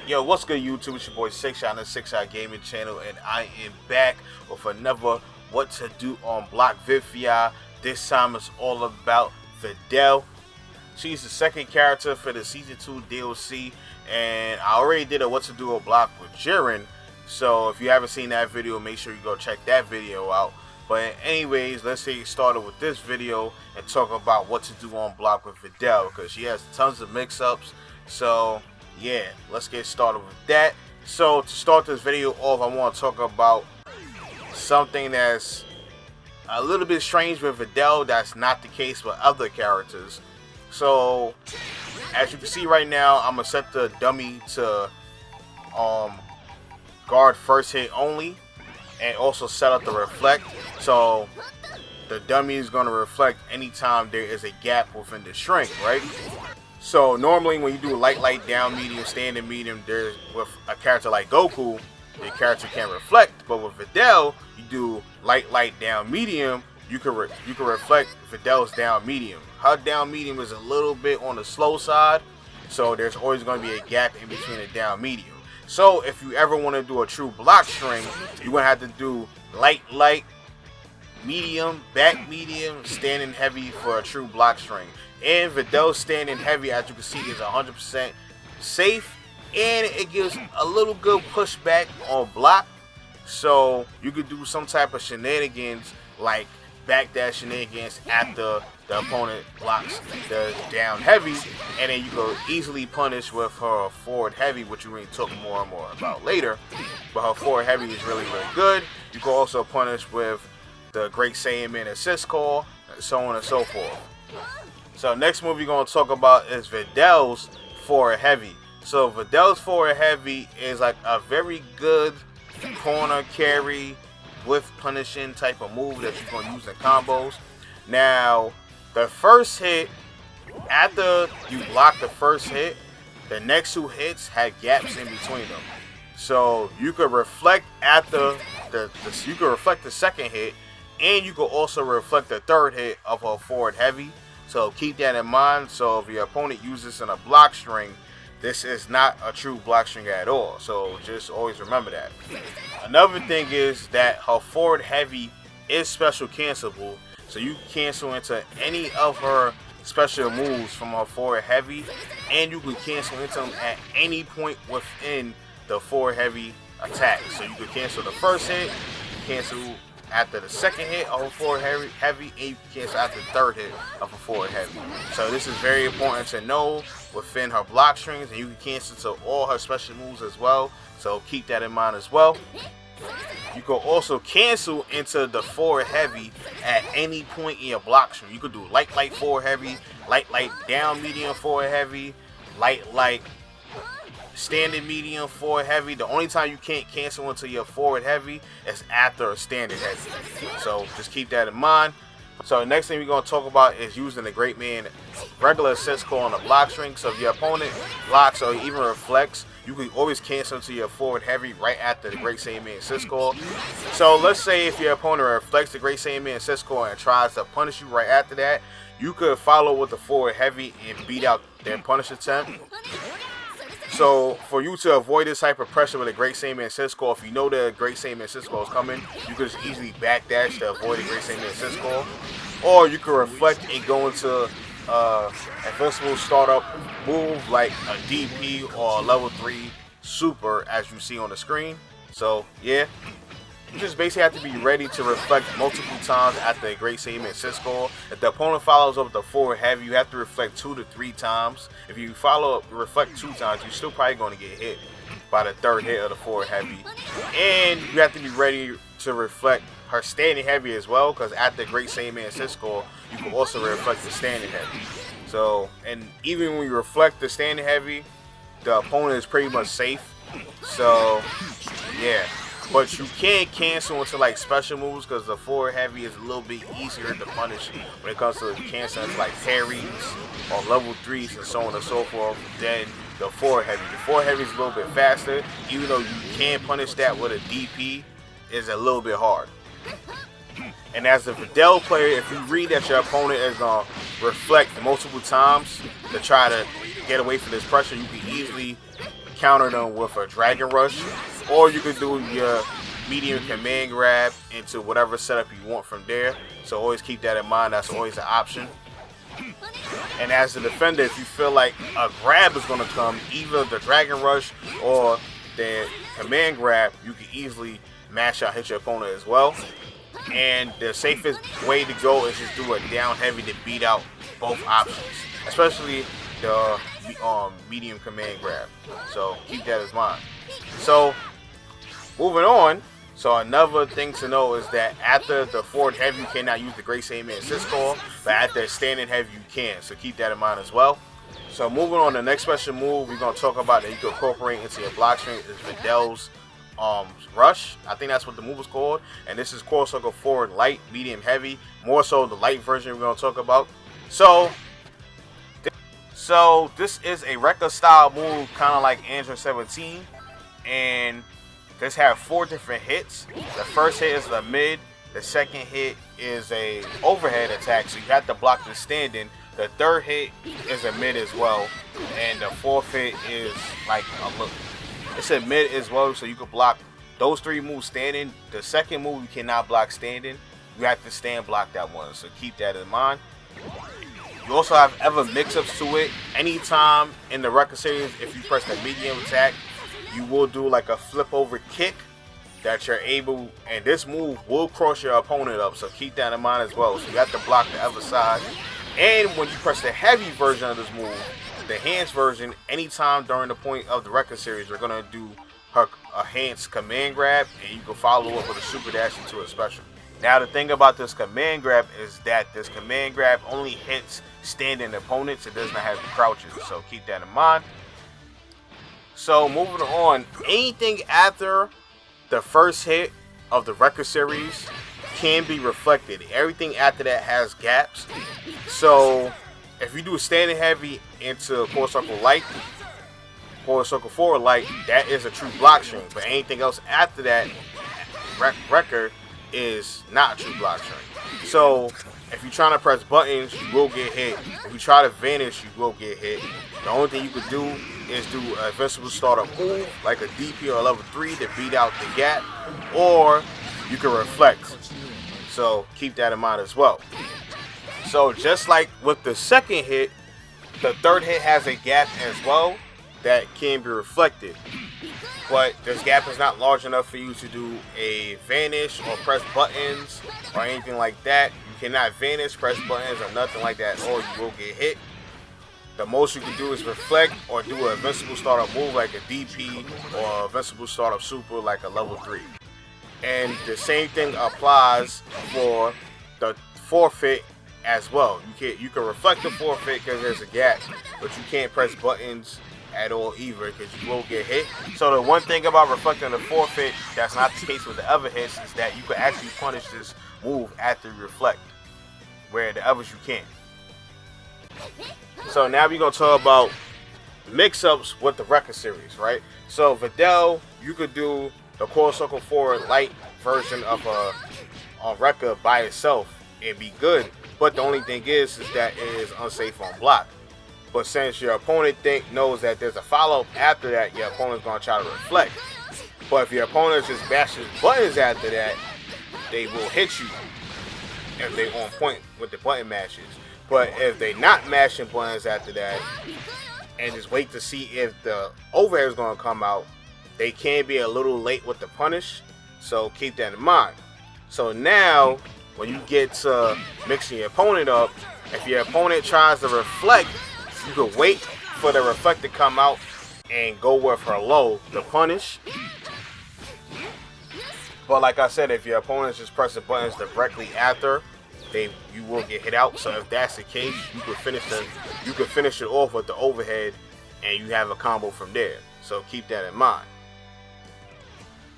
Yo, what's good, YouTube? It's your boy 6Shot on the 6Shot Gaming channel, and I am back with another What to Do on Block vid for y'all. This time it's all about Videl. She's the second character for the Season 2 DLC, and I already did a What to Do on Block with Jiren. So if you haven't seen that video, make sure you go check that video out. But anyways, let's get started with this video and talk about what to do on Block with Videl, because she has tons of mix-ups. So yeah, let's get started with that. So to start this video off, I want to talk about something that's a little bit strange with Videl that's not the case with other characters. So as you can see right now, I'm gonna set the dummy to guard first hit only, and also set up the reflect, so the dummy is going to reflect anytime there is a gap within the shrink, right? So normally when you do light, down, medium, standing, medium, there's with a character like Goku, the character can't reflect. But with Videl, you do light, down, medium, you can reflect Videl's down, medium. Her down, medium is a little bit on the slow side, so there's always going to be a gap in between the down, medium. So if you ever want to do a true block string, you're going to have to do light, medium, back medium, standing heavy for a true block string. And Videl's standing heavy, as you can see, is 100% safe, and it gives a little good pushback on block. So you could do some type of shenanigans like backdash shenanigans after the opponent blocks the down heavy, and then you go easily punish with her forward heavy, which we're going to talk more and more about later. But her forward heavy is really good. You can also punish with the Great Saiyaman assist call, and so on and so forth. So next move we're going to talk about is Videl's forward heavy. So Videl's forward heavy is like a very good corner carry with punishing type of move that you're going to use in combos. Now, the first hit, after you block the first hit, the next two hits have gaps in between them. So you could reflect after you could reflect the second hit, and you could also reflect the third hit of her forward heavy. So keep that in mind. So if your opponent uses this in a block string, this is not a true block string at all. So just always remember that. Another thing is that her forward heavy is special cancelable. So you can cancel into any of her special moves from her forward heavy, and you can cancel into them at any point within the forward heavy attack. So you can cancel the first hit, cancel after the second hit of a forward heavy, and you can cancel after the third hit of a forward heavy. So this is very important to know within her block strings, and you can cancel to all her special moves as well. So keep that in mind as well. You can also cancel into the forward heavy at any point in your block string. You could do light, forward heavy, light, down, medium, forward heavy, light, standing medium, forward heavy. The only time you can't cancel into your forward heavy is after a standing heavy. So just keep that in mind. So the next thing we're going to talk about is using the Great Man regular assist call on the block string. So if your opponent blocks or even reflects, you can always cancel to your forward heavy right after the Great Saiyaman assist call. So let's say if your opponent reflects the Great Saiyaman assist call and tries to punish you right after that, you could follow with the forward heavy and beat out their punish attempt. So for you to avoid this type of pressure with a Great Saiyaman assist call, if you know the Great Saiyaman assist call is coming, you can just easily backdash to avoid the Great Saiyaman assist call. Or you can reflect and go into invincible startup move like a DP or a level 3 super, as you see on the screen. So yeah, you just basically have to be ready to reflect multiple times after a Great Saiyaman assist call. If the opponent follows up with the forward heavy, you have to reflect 2 to 3 times. If you reflect 2 times, you're still probably going to get hit by the third hit of the forward heavy. And you have to be ready to reflect her standing heavy as well, because after the Great Saiyaman assist call, you can also reflect the standing heavy. So, and even when you reflect the standing heavy, the opponent is pretty much safe. So yeah, but you can cancel into like special moves, because the forward heavy is a little bit easier to punish when it comes to canceling like parries or level 3s and so on and so forth than the forward heavy. The forward heavy is a little bit faster, even though you can punish that with a DP, is a little bit hard. And as a Videl player, if you read that your opponent is going to reflect multiple times to try to get away from this pressure, you can easily counter them with a Dragon Rush, or you could do your medium command grab into whatever setup you want from there. So always keep that in mind. That's always an option. And as a defender, if you feel like a grab is going to come, either the Dragon Rush or the command grab, you can easily mash out, hit your opponent as well. And the safest way to go is just do a down heavy to beat out both options, especially the medium command grab. So keep that in mind. So moving on. So another thing to know is that after the forward heavy, you cannot use the Great Saiyaman assist call, but after standing heavy, you can. So keep that in mind as well. So moving on, the next special move we're going to talk about that you can incorporate into your block string is Videl's Rush. I think that's what the move is called. And this is Core Circle forward light, medium, heavy. More so the light version we're going to talk about. So this is a record style move, kind of like Android 17. And this has 4 different hits. The first hit is the mid. The second hit is a overhead attack, so you have to block the standing. The third hit is a mid as well, and the fourth hit is like a look. It's a mid as well, so you can block those 3 moves standing. The second move you cannot block standing. You have to stand block that one, so keep that in mind. You also have other mix-ups to it. Anytime in the record series, if you press the medium attack, you will do like a flip over kick that you're able, and this move will cross your opponent up, so keep that in mind as well. So you have to block the other side. And when you press the heavy version of this move, the hands version, anytime during the point of the record series, you're gonna do a hands command grab, and you can follow up with a super dash into a special. Now the thing about this command grab is that this command grab only hits standing opponents. It does not have crouches, so keep that in mind. So moving on, anything after the first hit of the record series can be reflected. Everything after that has gaps. So if you do a standing heavy into Core Circle light, Core Circle forward light, that is a true block string. But anything else after that record is not a true block string. So if you're trying to press buttons, you will get hit. If you try to vanish, you will get hit. The only thing you could do is do an invincible startup move, like a DP or a level 3 to beat out the gap, or you can reflect. So keep that in mind as well. So just like with the second hit, the third hit has a gap as well that can be reflected. But this gap is not large enough for you to do a vanish or press buttons or anything like that. You cannot vanish, press buttons, or nothing like that, or you will get hit. The most you can do is reflect or do an invincible startup move like a DP or a invincible startup super like a level 3. And the same thing applies for the forfeit as well. You can reflect the forfeit because there's a gap, but you can't press buttons at all either because you will get hit. So the one thing about reflecting the forfeit that's not the case with the other hits is that you can actually punish this move after you reflect, where the others you can't. So now we're going to talk about mix-ups with the record series, right? So Videl, you could do the Core Circle forward light version of a record by itself and be good. But the only thing is that it is unsafe on block. But since your opponent knows that there's a follow-up after that, your opponent's going to try to reflect. But if your opponent just bashes buttons after that, they will hit you if they on point with the button mashes. But if they not mashing buttons after that and just wait to see if the overhead is going to come out, they can be a little late with the punish. So keep that in mind. So now when you get to mixing your opponent up, if your opponent tries to reflect, you can wait for the reflect to come out and go with her low to punish. But like I said, if your opponent's just pressing buttons directly after, you will get hit out. So if that's the case, you can finish it off with the overhead, and you have a combo from there. So keep that in mind.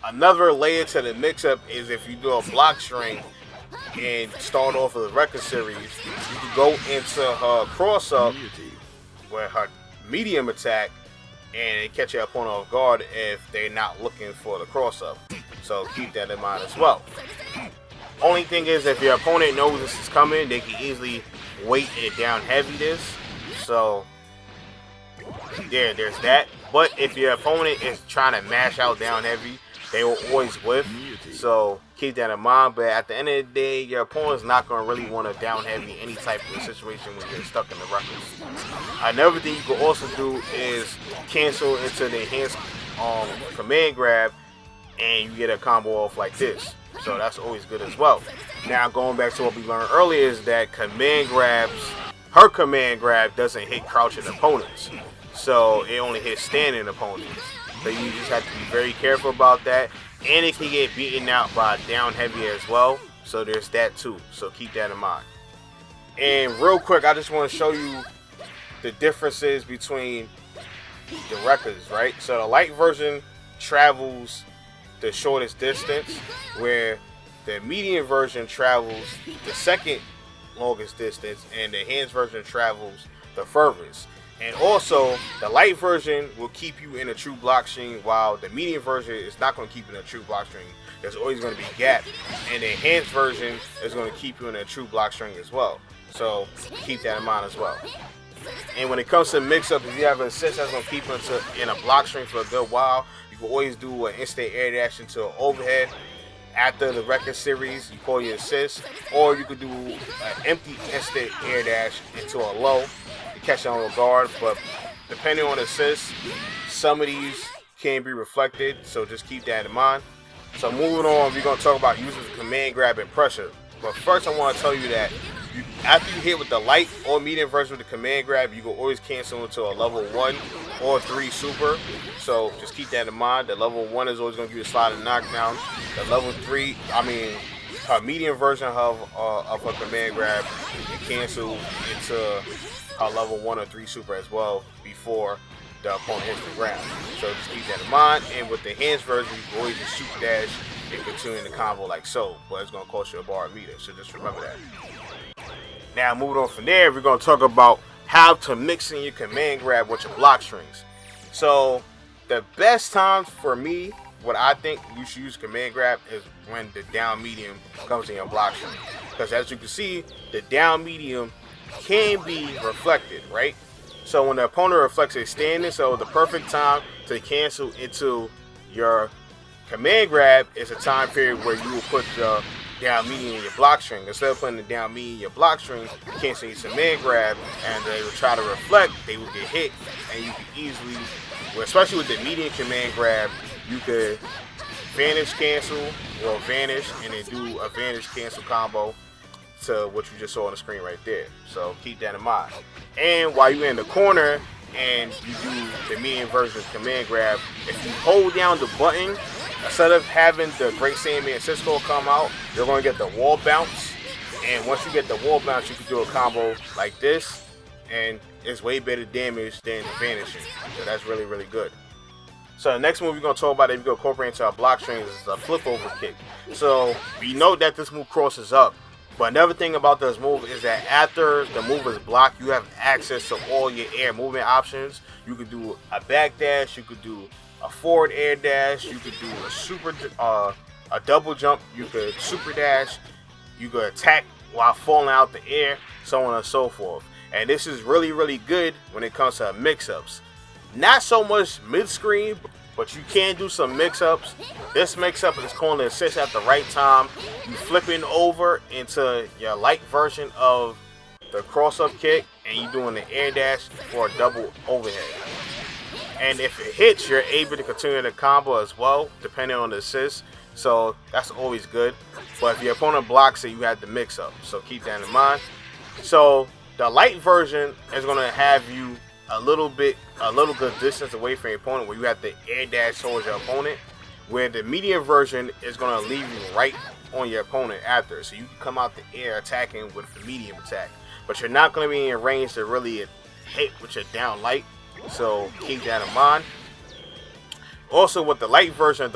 Another layer to the mix-up is if you do a block string and start off with a record series, you can go into her cross-up with her medium attack and catch your opponent off guard if they're not looking for the cross-up. So keep that in mind as well. Only thing is, if your opponent knows this is coming, they can easily wait and down heavy this. So yeah, there's that. But if your opponent is trying to mash out down heavy, they will always whiff. So keep that in mind. But at the end of the day, your opponent's not going to really want to down heavy any type of situation when you're stuck in the ruckus. Another thing you can also do is cancel into the enhanced command grab, and you get a combo off like this. So that's always good as well. Now going back to what we learned earlier is that her command grab doesn't hit crouching opponents. So it only hits standing opponents. So you just have to be very careful about that. And it can get beaten out by down heavy as well. So there's that too. So keep that in mind. And real quick, I just want to show you the differences between the records, right? So the light version travels the shortest distance, where the medium version travels the second longest distance, and the enhanced version travels the furthest. And also, the light version will keep you in a true block string, while the medium version is not going to keep you in a true block string. There's always going to be a gap, and the enhanced version is going to keep you in a true block string as well. So keep that in mind as well. And when it comes to mix-up, if you have an assist that's going to keep you in a block string for a good while, you can always do an instant air dash into an overhead. After the record series, you call your assist, or you could do an empty instant air dash into a low to catch it on the guard. But depending on the assist, some of these can be reflected, so just keep that in mind. So moving on, we're going to talk about using the command grab and pressure. But first I want to tell you that after you hit with the light or medium version of the command grab, you can always cancel into a level 1 or 3 super. So just keep that in mind. The level 1 is always going to give you a sliding knockdown. The level 3, her medium version of a command grab, you can cancel into a level 1 or 3 super as well before the opponent hits the ground. So just keep that in mind. And with the enhanced version, you can always just super dash and continue the combo like so, but it's going to cost you a bar of meter. So just remember that. Now moving on from there, we're going to talk about how to mix in your command grab with your block strings. So the best times for me, what I think you should use command grab is when the down medium comes in your block string. Because as you can see, the down medium can be reflected, right? So when the opponent reflects a standing, so the perfect time to cancel into your command grab is a time period where you will put the down medium in your block string. Instead of putting the down medium in your block string, you cancel your command grab, and they will try to reflect, they will get hit, and you can easily, especially with the medium command grab, you could vanish cancel or vanish and then do a vanish cancel combo to what you just saw on the screen right there. So keep that in mind. And while you're in the corner and you do the medium version of command grab, if you hold down the button, instead of having the Great Saiyaman Cisco come out, you're going to get the wall bounce. And once you get the wall bounce, you can do a combo like this, and it's way better damage than vanishing. So that's really, really good. So the next move we're going to talk about that we're going to incorporate into our block strings is a flip over kick. So we know that this move crosses up. But another thing about this move is that after the move is blocked, you have access to all your air movement options. You could do a back dash, you could do a forward air dash, you could do a double jump, you could super dash, you could attack while falling out the air, so on and so forth. And this is really, really good when it comes to mix-ups. Not so much mid-screen, but you can do some mix-ups. This mix-up is calling the assist at the right time. You flipping over into your light version of the cross-up kick, and you doing the air dash for a double overhead. And if it hits, you're able to continue the combo as well, depending on the assist. So that's always good. But if your opponent blocks it, you have the mix-up. So keep that in mind. So the light version is going to have you a little good distance away from your opponent, where you have to air dash towards your opponent, where the medium version is going to leave you right on your opponent after. So you can come out the air attacking with the medium attack, but you're not going to be in range to really hit with your down light. So keep that in mind. Also with the light version,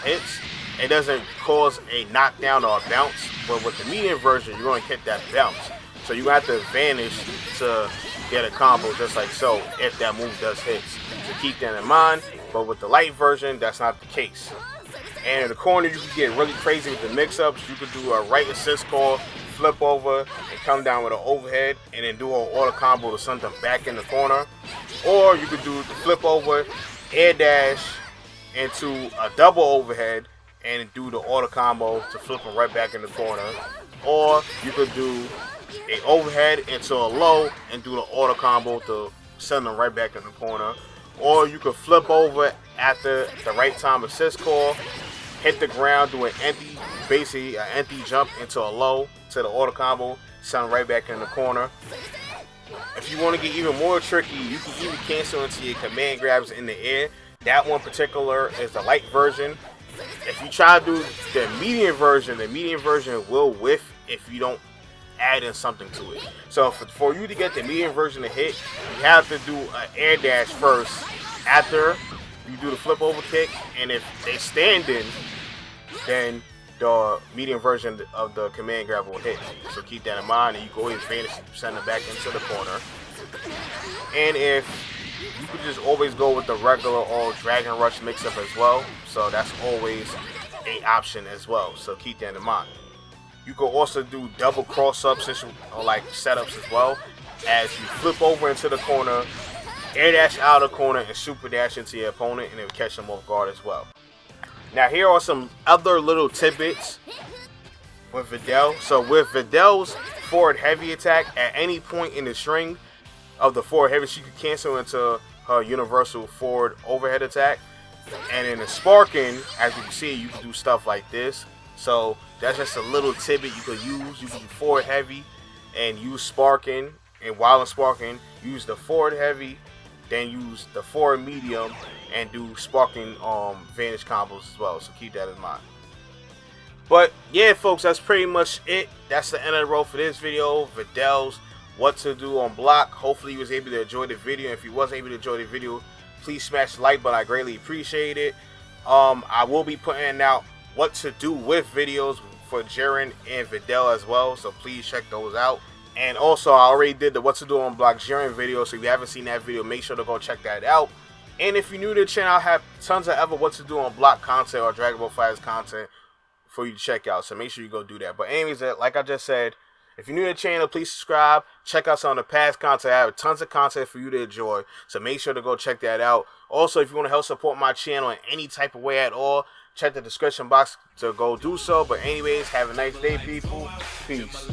hits, it doesn't cause a knockdown or a bounce, but with the medium version, you're going to get that bounce. So you have to vanish to get a combo just like so if that move does hit. So keep that in mind. But with the light version, that's not the case. And in the corner, you can get really crazy with the mix-ups. You could do a right assist call, flip over and come down with an overhead and then do an auto combo to send them back in the corner. Or you could do the flip over, air dash into a double overhead and do the auto combo to flip them right back in the corner. Or you could do a overhead into a low and do the auto combo to send them right back in the corner. Or you could flip over after the right time assist call, hit the ground, do an empty, basically an empty jump into a low to the auto combo, send them right back in the corner. If you want to get even more tricky, you can even cancel into your command grabs in the air. That one particular is the light version. If you try to do the medium version will whiff if you don't add in something to it. So for you to get the medium version to hit, you have to do an air dash first after you do the flip over kick, and if they stand in, then the medium version of the command grab will hit. So keep that in mind, and you can always vanish and send it back into the corner. And if you could just always go with the regular all Dragon Rush mix-up as well, so that's always an option as well, so keep that in mind. You can also do double cross-ups or like setups as well, as you flip over into the corner, air dash out of the corner, and super dash into your opponent, and it will catch them off guard as well. Now here are some other little tidbits with Videl. So with Videl's forward heavy attack, at any point in the string of the forward heavy, she could cancel into her universal forward overhead attack. And in the sparking, as you can see, you can do stuff like this. So that's just a little tidbit you could use. You can do forward heavy and use sparking. And while in sparking, use the forward heavy, then use the forward medium, and do sparking vanish combos as well. So keep that in mind. But yeah, folks, that's pretty much it. That's the end of the road for this video. Videl's what to do on block. Hopefully you was able to enjoy the video. If you wasn't able to enjoy the video, please smash the like button. I greatly appreciate it. I will be putting out what to do with videos for Jiren and Videl as well, so please check those out. And also, I already did the what to do on block Jiren video, so if you haven't seen that video, make sure to go check that out. And if you're new to the channel, I have tons of other what to do on block content or Dragon Ball FighterZ content for you to check out, so make sure you go do that. But anyways, like I just said, if you're new to the channel, please subscribe. Check out some of the past content. I have tons of content for you to enjoy, so make sure to go check that out. Also, if you want to help support my channel in any type of way at all, check the description box to go do so. But anyways, have a nice day, people. Peace.